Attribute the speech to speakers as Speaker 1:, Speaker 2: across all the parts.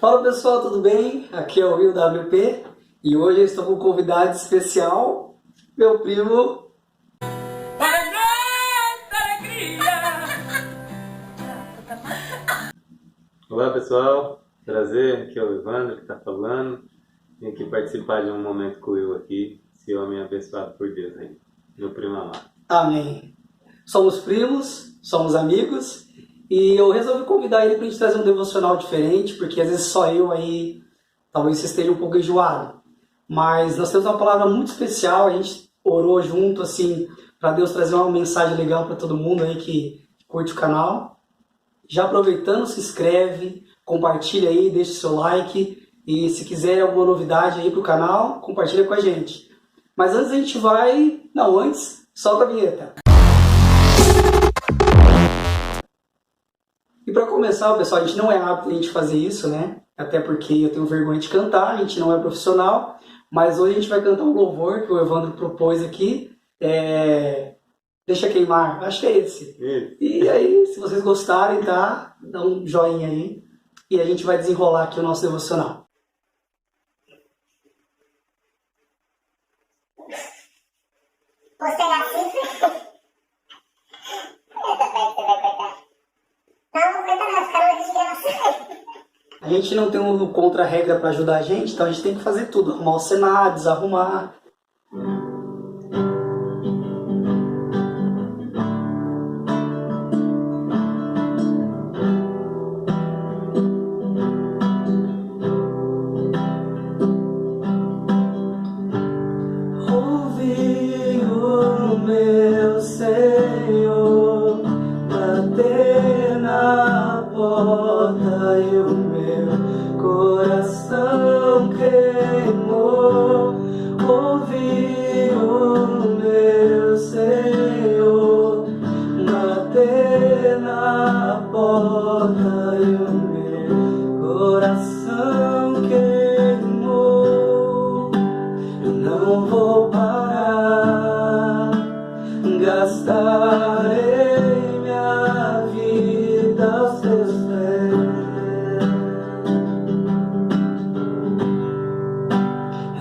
Speaker 1: Fala pessoal, tudo bem? Aqui é o Rio WP e hoje eu estou com um convidado especial, meu primo.
Speaker 2: Olá pessoal, prazer, aqui é o Evandro que está falando. Vim aqui participar de um momento com o Will aqui, esse homem abençoado por Deus aí, meu primo amado.
Speaker 1: Amém. Somos primos, somos amigos e eu resolvi convidar ele para a gente trazer um devocional diferente, porque às vezes só eu aí, talvez você esteja um pouco enjoado. Mas nós temos uma palavra muito especial, a gente orou junto assim, para Deus trazer uma mensagem legal para todo mundo aí que curte o canal. Já aproveitando, se inscreve, compartilha aí, deixa seu like e se quiser alguma novidade aí pro canal, compartilha com a gente. Mas antes a gente vai... Não, antes, solta a vinheta. E para começar, pessoal, a gente não é hábito a gente fazer isso, né? Até porque eu tenho vergonha de cantar, a gente não é profissional. Mas hoje a gente vai cantar um louvor que o Evandro propôs aqui. Deixa queimar, acho que é esse. E aí, se vocês gostarem, tá? Dá um joinha aí. E a gente vai desenrolar aqui o nosso devocional.
Speaker 3: Você é assim? Eu também, você vai cortar. Não, não corta não, fica longe de gravação.
Speaker 1: A gente não tem um contra-regra para ajudar a gente, então a gente tem que fazer tudo. Arrumar o cenário, desarrumar. Ouvi o meu Senhor bater na porta e o meu coração queimou. Ouvi o meu Senhor bater na porta e o meu coração queimou. Eu não vou parar, gastarei minha vida aos teus pés.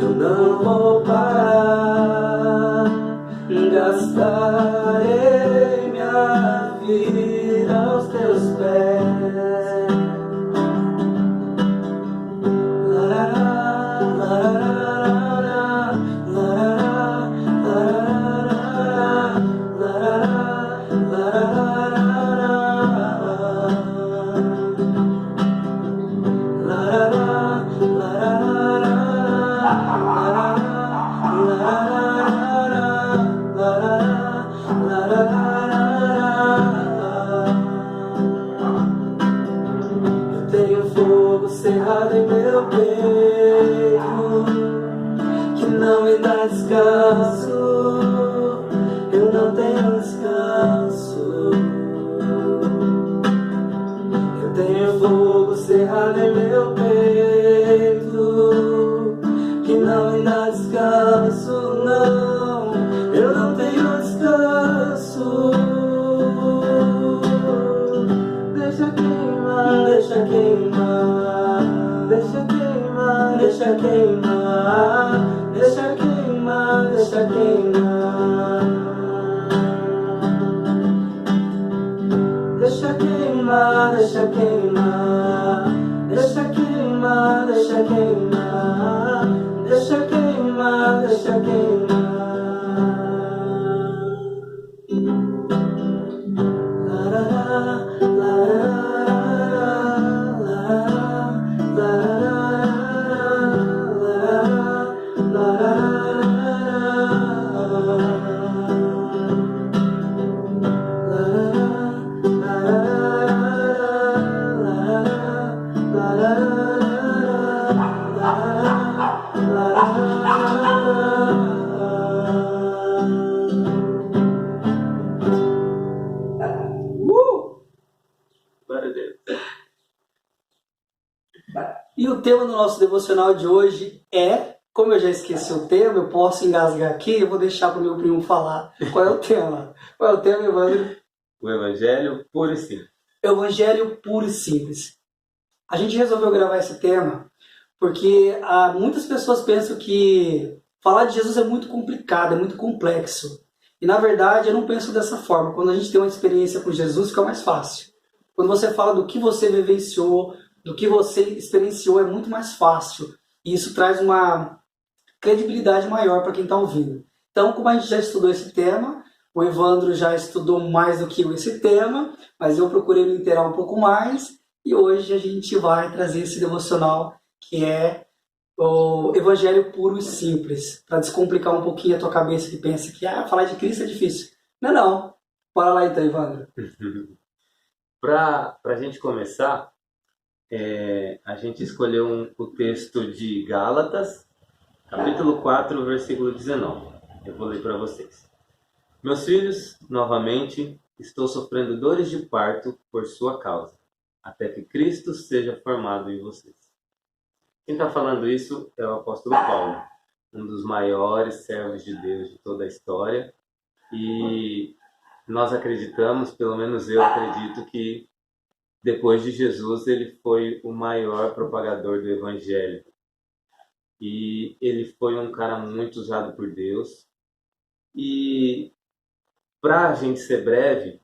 Speaker 1: Eu não vou parar, gastarei minha vida aos teus pés. Eu tenho fogo cerrado em meu peito que não me dá descanso. Eu não tenho descanso. Eu tenho fogo cerrado em meu peito que não me dá descanso, não. Eu não tenho descanso. Deixa queimar, deixa queimar, deixa queimar, deixa queimar, deixa queimar, deixa queimar. Deixa queimar, deixa queimar, deixa queimar, deixa queimar, deixa queimar, deixa queimar. E o tema do nosso devocional de hoje é, como eu já esqueci o tema, eu posso engasgar aqui, eu vou deixar para o meu primo falar. Qual é o tema? Qual é o tema, Evandro?
Speaker 2: O Evangelho puro e simples.
Speaker 1: Evangelho puro e simples. A gente resolveu gravar esse tema porque muitas pessoas pensam que falar de Jesus é muito complicado, é muito complexo. E na verdade eu não penso dessa forma. Quando a gente tem uma experiência com Jesus, fica mais fácil. Quando você fala do que você vivenciou, do que você experienciou, é muito mais fácil. E isso traz uma credibilidade maior para quem está ouvindo. Então, como a gente já estudou esse tema, o Evandro já estudou mais do que eu esse tema, mas eu procurei me inteirar um pouco mais, e hoje a gente vai trazer esse devocional que é o Evangelho puro e simples, para descomplicar um pouquinho a tua cabeça que pensa que falar de Cristo é difícil. Não, não. Bora lá então, Evandro.
Speaker 2: Para a gente começar, a gente escolheu o texto de Gálatas, capítulo 4, versículo 19. Eu vou ler para vocês. Meus filhos, novamente, estou sofrendo dores de parto por sua causa, até que Cristo seja formado em vocês. Quem está falando isso é o apóstolo Paulo, um dos maiores servos de Deus de toda a história. E nós acreditamos, pelo menos eu acredito, que depois de Jesus ele foi o maior propagador do Evangelho. E ele foi um cara muito usado por Deus. E para a gente ser breve,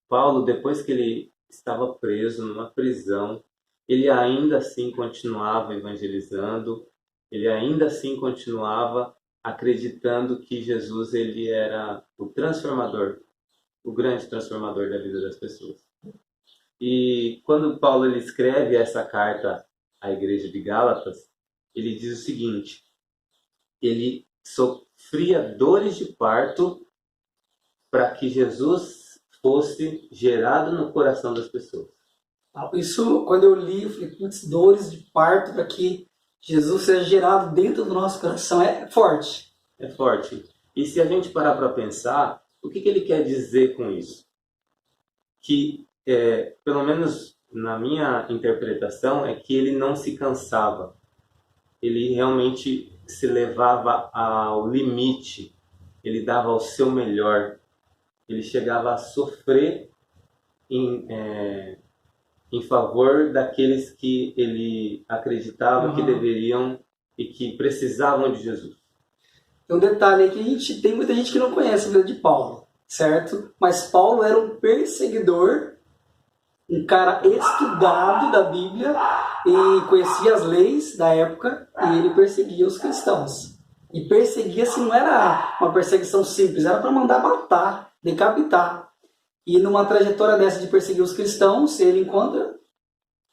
Speaker 2: Paulo, depois que ele estava preso numa prisão, ele ainda assim continuava evangelizando, ele ainda assim continuava acreditando que Jesus ele era o transformador, o grande transformador da vida das pessoas. E quando Paulo ele escreve essa carta à igreja de Gálatas, ele diz o seguinte: ele sofria dores de parto para que Jesus fosse gerado no coração das pessoas.
Speaker 1: Isso, quando eu li, eu falei, putz, dores de parto para que Jesus seja gerado dentro do nosso coração. É forte.
Speaker 2: É forte. E se a gente parar para pensar, o que ele quer dizer com isso? Que, pelo menos na minha interpretação, é que ele não se cansava. Ele realmente se levava ao limite. Ele dava o seu melhor. Ele chegava a sofrer em favor daqueles que ele acreditava que deveriam e que precisavam de Jesus.
Speaker 1: Tem um detalhe aí que tem muita gente que não conhece a vida de Paulo, certo? Mas Paulo era um perseguidor, um cara estudado da Bíblia e conhecia as leis da época, e ele perseguia os cristãos. E perseguia, assim, não era uma perseguição simples, era para mandar matar, decapitar. E numa trajetória dessa de perseguir os cristãos, ele encontra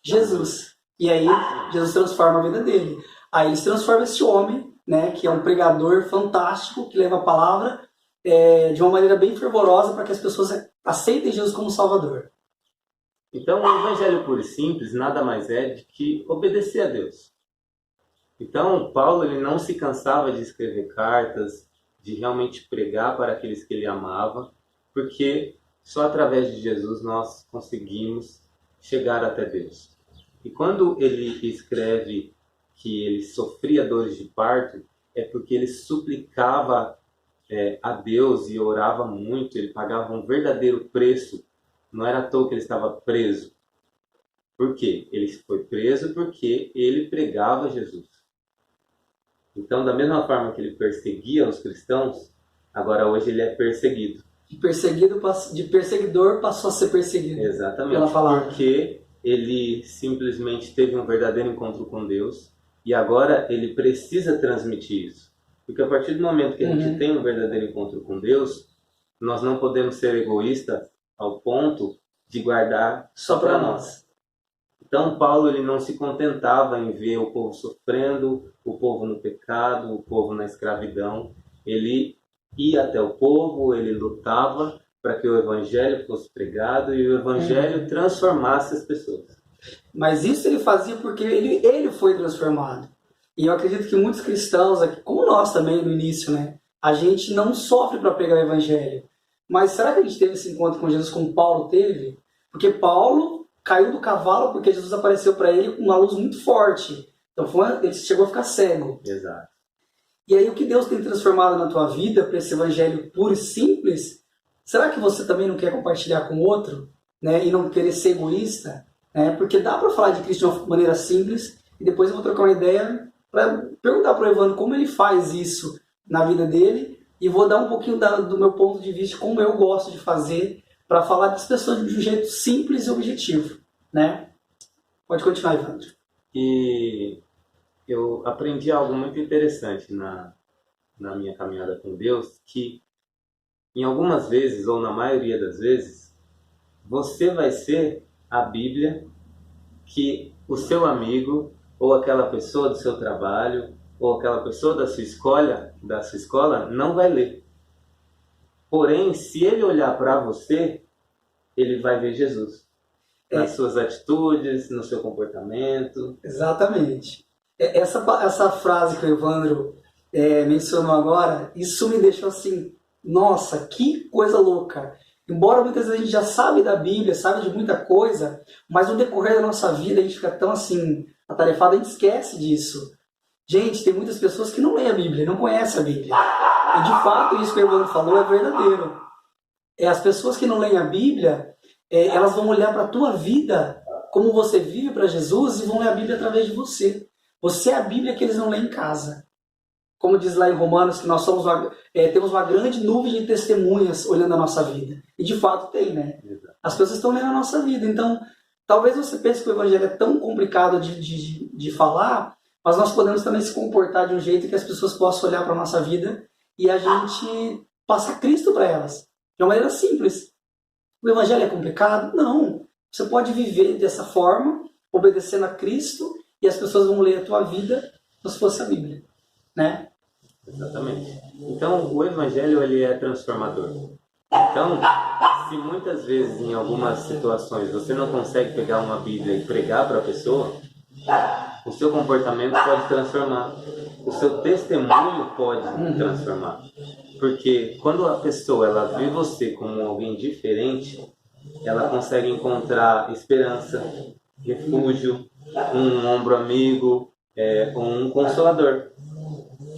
Speaker 1: Jesus. E aí Jesus transforma a vida dele. Aí ele se transforma esse homem, né, que é um pregador fantástico, que leva a palavra de uma maneira bem fervorosa para que as pessoas aceitem Jesus como Salvador.
Speaker 2: Então o Evangelho puro e simples nada mais é de que obedecer a Deus. Então Paulo ele não se cansava de escrever cartas, de realmente pregar para aqueles que ele amava, porque só através de Jesus nós conseguimos chegar até Deus. E quando ele escreve que ele sofria dores de parto, é porque ele suplicava a Deus e orava muito, ele pagava um verdadeiro preço. Não era à toa que ele estava preso. Por quê? Ele foi preso porque ele pregava Jesus. Então, da mesma forma que ele perseguia os cristãos, agora hoje ele é perseguido.
Speaker 1: De perseguidor passou a ser perseguido.
Speaker 2: Exatamente,
Speaker 1: pela palavra.
Speaker 2: porque ele simplesmente teve um verdadeiro encontro com Deus e agora ele precisa transmitir isso. Porque a partir do momento que a gente tem um verdadeiro encontro com Deus, nós não podemos ser egoístas ao ponto de guardar só para nós. Então Paulo ele não se contentava em ver o povo sofrendo, o povo no pecado, o povo na escravidão. Ele ia até o povo, ele lutava para que o evangelho fosse pregado e o evangelho transformasse as pessoas.
Speaker 1: Mas isso ele fazia porque ele foi transformado. E eu acredito que muitos cristãos, como nós também no início, né, a gente não sofre para pregar o evangelho. Mas será que a gente teve esse encontro com Jesus como Paulo teve? Porque Paulo caiu do cavalo porque Jesus apareceu para ele com uma luz muito forte. Então ele chegou a ficar cego.
Speaker 2: Exato.
Speaker 1: E aí o que Deus tem transformado na tua vida para esse evangelho puro e simples, será que você também não quer compartilhar com o outro? Né? E não querer ser egoísta? né? Porque dá para falar de Cristo de uma maneira simples e depois eu vou trocar uma ideia para perguntar para o Evandro como ele faz isso na vida dele e vou dar um pouquinho do meu ponto de vista, como eu gosto de fazer para falar das pessoas de um jeito simples e objetivo, né? Pode continuar, Evandro.
Speaker 2: E eu aprendi algo muito interessante na minha caminhada com Deus, que em algumas vezes, ou na maioria das vezes, você vai ser a Bíblia que o seu amigo, ou aquela pessoa do seu trabalho, ou aquela pessoa da sua escola não vai ler. Porém, se ele olhar para você, ele vai ver Jesus. Nas suas atitudes, no seu comportamento.
Speaker 1: Exatamente. Essa frase que o Evandro mencionou agora, isso me deixou assim, nossa, que coisa louca. Embora muitas vezes a gente já sabe da Bíblia, sabe de muita coisa, mas no decorrer da nossa vida a gente fica tão assim, atarefado, a gente esquece disso. Gente, tem muitas pessoas que não leem a Bíblia, não conhecem a Bíblia. E de fato, isso que o Evandro falou é verdadeiro. As pessoas que não leem a Bíblia, elas vão olhar para a tua vida, como você vive para Jesus, e vão ler a Bíblia através de você. Você é a Bíblia que eles não leem em casa. Como diz lá em Romanos, que nós temos uma grande nuvem de testemunhas olhando a nossa vida. E de fato tem, né? As pessoas estão lendo a nossa vida. Então, talvez você pense que o Evangelho é tão complicado de falar, mas nós podemos também se comportar de um jeito que as pessoas possam olhar para a nossa vida e a gente passar Cristo para elas. De uma maneira simples. O Evangelho é complicado? Não. Você pode viver dessa forma, obedecendo a Cristo, e as pessoas vão ler a tua vida como se fosse a Bíblia. Né?
Speaker 2: Exatamente. Então, o Evangelho ele é transformador. Então, se muitas vezes, em algumas situações, você não consegue pegar uma Bíblia e pregar para a pessoa, o seu comportamento pode transformar. O seu testemunho pode transformar. Porque quando a pessoa ela vê você como alguém diferente, ela consegue encontrar esperança, refúgio, um ombro amigo, um consolador.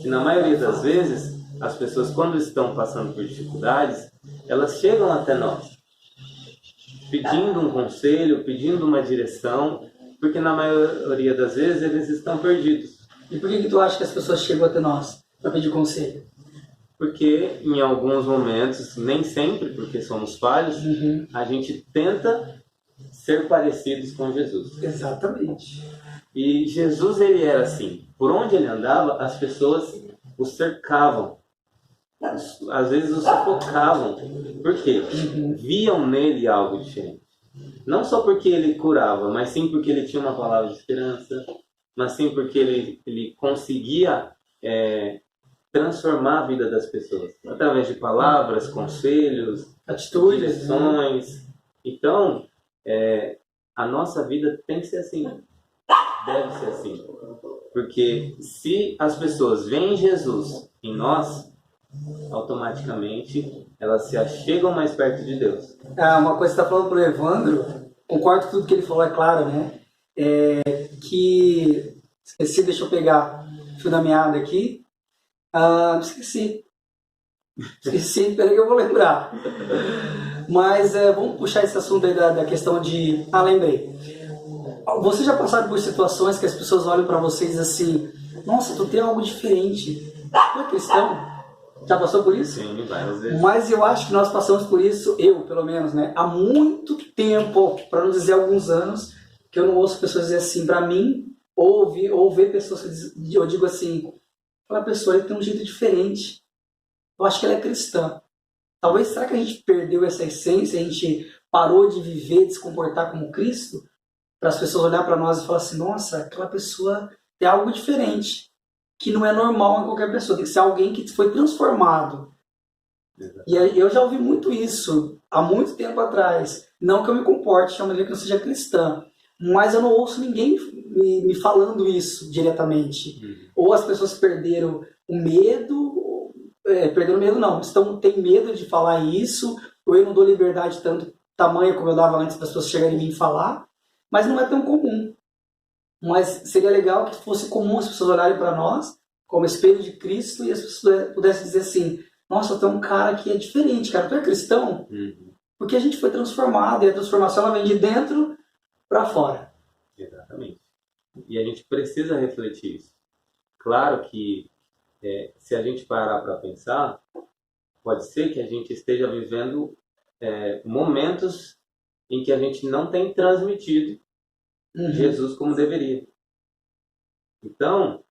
Speaker 2: Que na maioria das vezes, as pessoas quando estão passando por dificuldades, elas chegam até nós, pedindo um conselho, pedindo uma direção, porque na maioria das vezes eles estão perdidos.
Speaker 1: E por que tu acha que as pessoas chegam até nós para pedir conselho?
Speaker 2: Porque em alguns momentos, nem sempre, porque somos falhos, a gente tenta ser parecidos com Jesus.
Speaker 1: Exatamente.
Speaker 2: E Jesus, ele era assim. Por onde ele andava, as pessoas o cercavam. Às vezes o sufocavam. Por quê? Viam nele algo diferente. Não só porque ele curava, mas sim porque ele tinha uma palavra de esperança, mas sim porque ele conseguia transformar a vida das pessoas. Através de palavras, conselhos,
Speaker 1: atitudes,
Speaker 2: direções. Então, a nossa vida tem que ser assim. Deve ser assim. Porque se as pessoas veem Jesus em nós, automaticamente elas se achegam mais perto de Deus.
Speaker 1: Uma coisa que você está falando para o Evandro, concordo com tudo que ele falou, é claro, né? Que... Esqueci, deixa eu pegar o fio da meada aqui. Esqueci, peraí que eu vou lembrar. Mas vamos puxar esse assunto aí da questão de... lembrei. Vocês já passaram por situações que as pessoas olham para vocês assim, nossa, tu tem algo diferente. Tu é cristão? Já passou por isso?
Speaker 2: Sim, várias vezes.
Speaker 1: Mas eu acho que nós passamos por isso, eu pelo menos, né? Há muito tempo, para não dizer alguns anos, que eu não ouço pessoas dizer assim para mim, ou ver pessoas que eu digo assim, aquela pessoa tem um jeito diferente. Eu acho que ela é cristã. Talvez, será que a gente perdeu essa essência, a gente parou de viver, de se comportar como Cristo? Para as pessoas olhar para nós e falar assim, nossa, aquela pessoa tem algo diferente, que não é normal em qualquer pessoa, tem que ser alguém que foi transformado. Exato. E aí, eu já ouvi muito isso, há muito tempo atrás. Não que eu me comporte de uma maneira que eu seja cristã, mas eu não ouço ninguém me falando isso diretamente. Ou as pessoas perderam o medo, perderam o medo não, têm medo de falar isso, ou eu não dou liberdade tanto tamanho como eu dava antes para as pessoas chegarem em mim e falar. Mas não é tão comum. Mas seria legal que fosse comum as pessoas olharem para nós como espelho de Cristo e as pessoas pudessem dizer assim, nossa, tu é um cara que é diferente, cara, tu é cristão? Porque a gente foi transformado e a transformação ela vem de dentro para fora.
Speaker 2: Exatamente. E a gente precisa refletir isso. Claro que se a gente parar para pensar, pode ser que a gente esteja vivendo momentos em que a gente não tem transmitido Jesus como deveria. Então,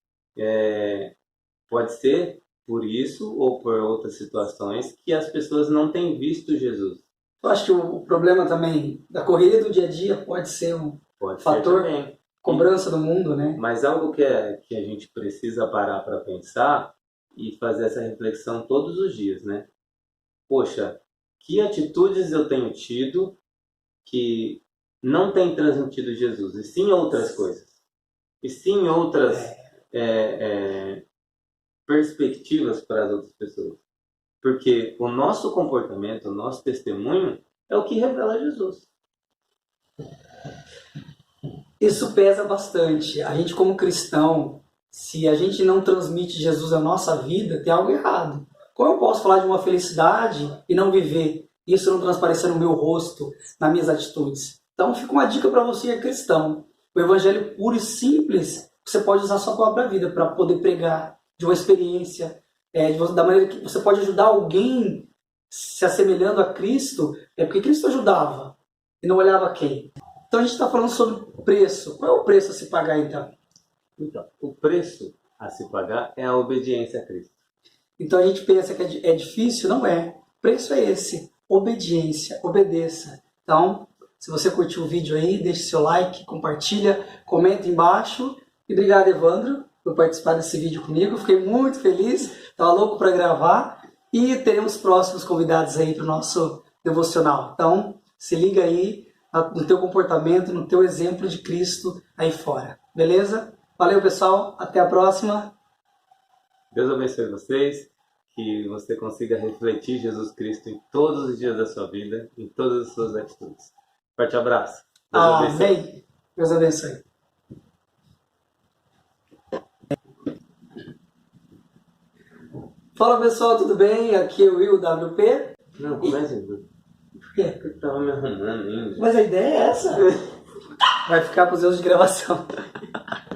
Speaker 2: pode ser por isso ou por outras situações que as pessoas não têm visto Jesus.
Speaker 1: Eu acho que o problema também da correria do dia a dia pode ser um
Speaker 2: Pode
Speaker 1: fator
Speaker 2: ser também.
Speaker 1: cobrança do mundo, né?
Speaker 2: Mas algo que a gente precisa parar para pensar e fazer essa reflexão todos os dias, né? Poxa, que atitudes eu tenho tido que não têm transmitido Jesus, e sim outras coisas, e sim outras perspectivas para as outras pessoas. Porque o nosso comportamento, o nosso testemunho é o que revela Jesus.
Speaker 1: Isso pesa bastante. A gente como cristão, se a gente não transmite Jesus à nossa vida, tem algo errado. Como eu posso falar de uma felicidade e não viver? Isso não transparecer no meu rosto, nas minhas atitudes. Então fica uma dica para você que é cristão. O evangelho puro e simples, você pode usar a sua própria vida para poder pregar de uma experiência, da maneira que você pode ajudar alguém se assemelhando a Cristo, porque Cristo ajudava e não olhava quem. Então a gente está falando sobre preço. Qual é o preço a se pagar então?
Speaker 2: Então, o preço a se pagar é a obediência a Cristo.
Speaker 1: Então a gente pensa que é difícil, não é. O preço é esse, obediência, obedeça. Então, se você curtiu o vídeo aí, deixe seu like, compartilha, comenta embaixo. E obrigado, Evandro, por participar desse vídeo comigo. Fiquei muito feliz, estava louco para gravar. E teremos próximos convidados aí para o nosso devocional. Então, se liga aí no teu comportamento, no teu exemplo de Cristo aí fora. Beleza? Valeu, pessoal. Até a próxima.
Speaker 2: Deus abençoe vocês, que você consiga refletir Jesus Cristo em todos os dias da sua vida, em todas as suas atitudes. Forte abraço. Deus abençoe.
Speaker 1: Amém. Deus abençoe. Fala, pessoal, tudo bem? Aqui é o Will WP.
Speaker 2: Não, começa. Por quê? Eu tava me arrumando ainda.
Speaker 1: Mas a ideia é essa. Vai ficar para os erros de gravação.